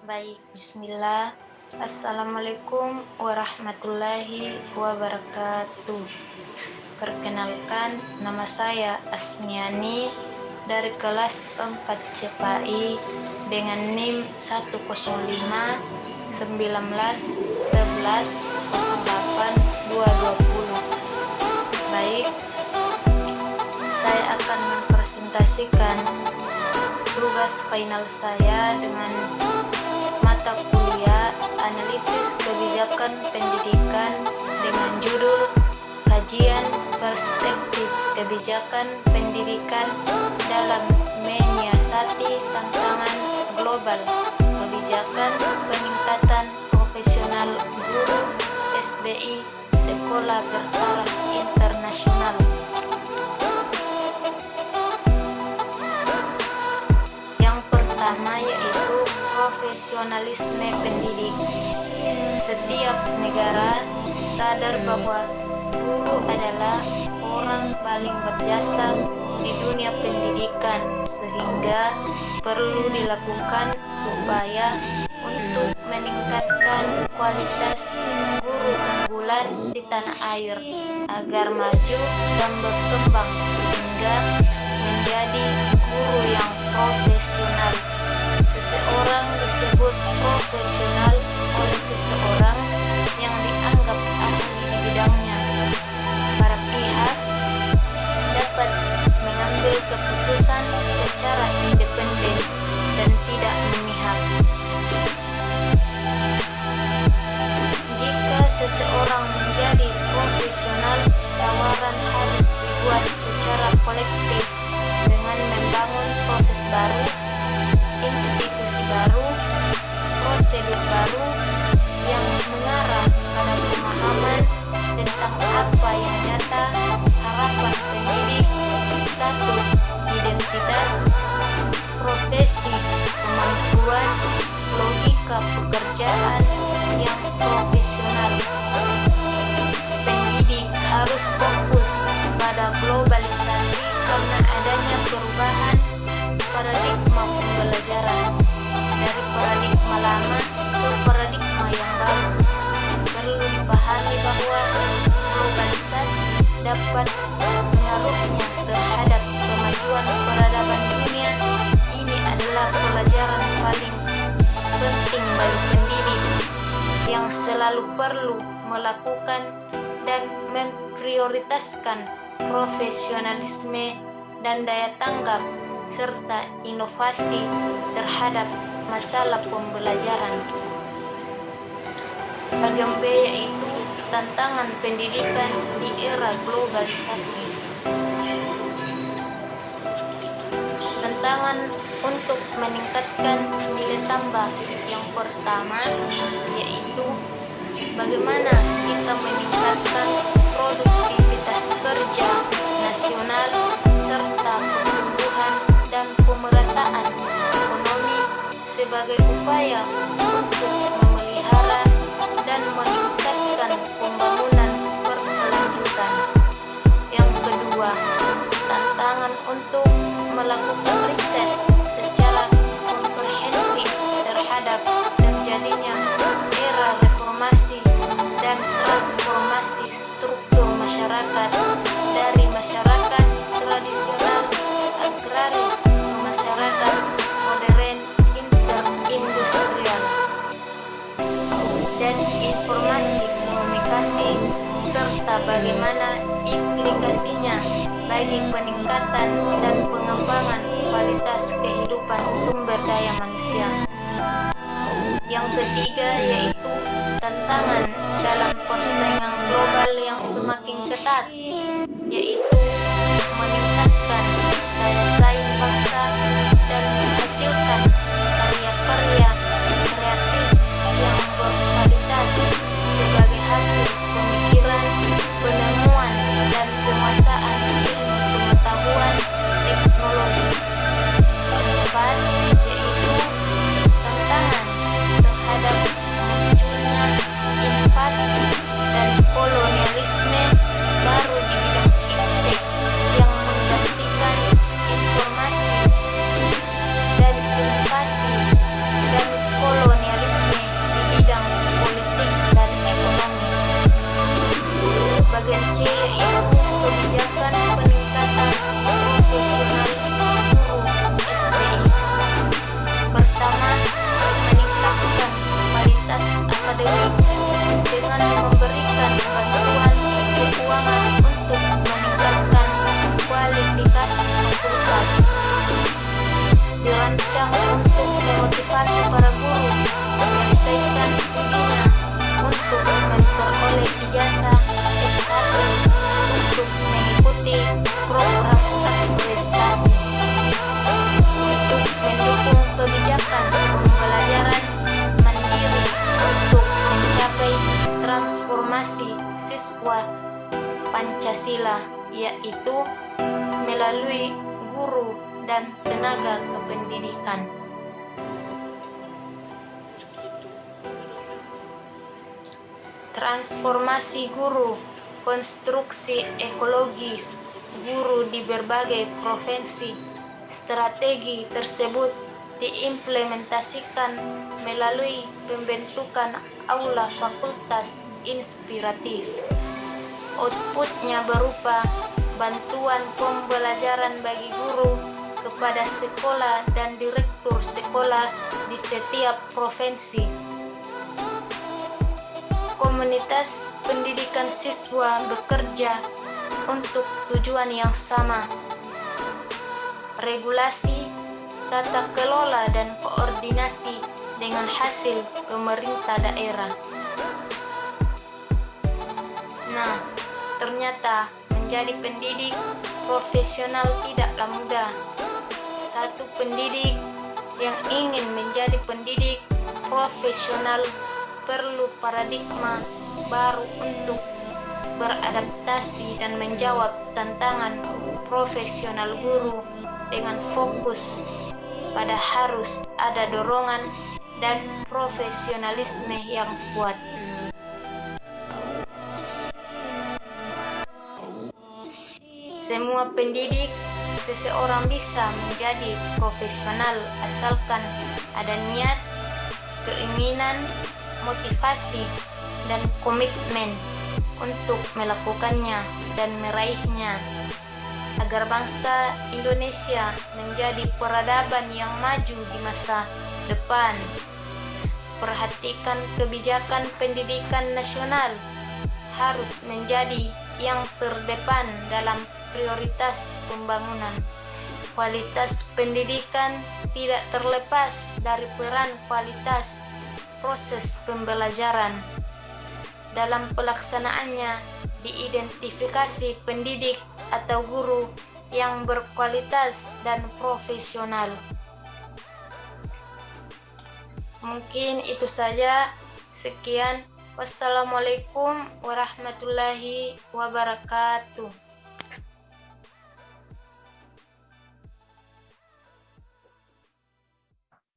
Baik, bismillah. Assalamualaikum warahmatullahi wabarakatuh. Perkenalkan, nama saya Asmiani dari kelas 4 CPI dengan NIM 105 19 11 08 220. Baik, saya akan mempresentasikan tugas final saya dengan mata kuliah analisis kebijakan pendidikan dengan judul kajian perspektif kebijakan pendidikan dalam menyiasati tantangan global kebijakan peningkatan profesional guru SBI sekolah bertaraf internasional. Yang pertama yaitu profesionalisme pendidik. Setiap negara sadar bahwa guru adalah orang paling berjasa di dunia pendidikan, sehingga perlu dilakukan upaya untuk meningkatkan kualitas guru unggulan di tanah air agar maju dan berkembang sehingga menjadi guru yang profesional. Seseorang disebut profesional oleh seseorang yang dianggap ahli di bidangnya. Para pihak dapat mengambil keputusan secara independen dan tidak memihak. Jika seseorang menjadi profesional, tawaran harus dibuat secara kolektif dengan membangun proses baru, institusi baru, prosedur baru yang mengarah pada pemahaman tentang apa yang nyata, harapan pendidik, status, identitas, profesi, kemampuan, logika pekerjaan yang profesional. Pendidik harus fokus pada globalisasi karena adanya perubahan paradigma pembelajaran dari paradigma lama ke paradigma yang baru. Perlu dipahami bahwa globalisasi dapat pengaruhnya terhadap kemajuan peradaban dunia. Ini adalah pelajaran paling penting bagi pendidik yang selalu perlu melakukan dan memprioritaskan profesionalisme dan daya tanggap serta inovasi terhadap masalah pembelajaran. Bagian B yaitu tantangan pendidikan di era globalisasi. Tantangan untuk meningkatkan nilai tambah yang pertama yaitu bagaimana kita meningkatkan produktivitas kerja nasional serta pertumbuhan dan pemerataan ekonomi sebagai upaya untuk memelihara dan meningkatkan pembangunan berkelanjutan. Yang kedua, tantangan untuk melakukan riset secara komprehensif terhadap terjadinya era reformasi dan transformasi struktur masyarakat dari masyarakat tradisional agraris ke masyarakat modern interindustrial, dan informasi komunikasi serta bagaimana implikasinya bagi peningkatan dan pengembangan kualitas kehidupan sumber daya manusia. Yang ketiga yaitu tantangan dalam persaingan global yang semakin ketat, yaitu meningkatkan daya saing bangsa dan menghasilkan karya-karya kreatif yang berkualitas sebagai hasil pemikiran, penemuan, dan penguasaan ilmu pengetahuan teknologi. Keempat yaitu Pancasila, yaitu melalui guru dan tenaga kependidikan. Transformasi guru, konstruksi ekologis guru di berbagai provinsi. Strategi tersebut diimplementasikan melalui pembentukan aula fakultas inspiratif. Outputnya berupa bantuan pembelajaran bagi guru kepada sekolah dan direktur sekolah di setiap provinsi. Komunitas pendidikan siswa bekerja untuk tujuan yang sama. Regulasi, tata kelola, dan koordinasi dengan hasil pemerintah daerah. Nah, ternyata menjadi pendidik profesional tidaklah mudah. Satu pendidik yang ingin menjadi pendidik profesional perlu paradigma baru untuk beradaptasi dan menjawab tantangan profesional guru dengan fokus pada harus ada dorongan dan profesionalisme yang kuat. Semua pendidik, seseorang bisa menjadi profesional asalkan ada niat, keinginan, motivasi, dan komitmen untuk melakukannya dan meraihnya, agar bangsa Indonesia menjadi peradaban yang maju di masa depan. Perhatikan kebijakan pendidikan nasional harus menjadi yang terdepan dalam prioritas pembangunan. Kualitas pendidikan tidak terlepas dari peran kualitas proses pembelajaran. Dalam pelaksanaannya, diidentifikasi pendidik atau guru yang berkualitas dan profesional. Mungkin itu saja. Sekian. Wassalamualaikum warahmatullahi wabarakatuh.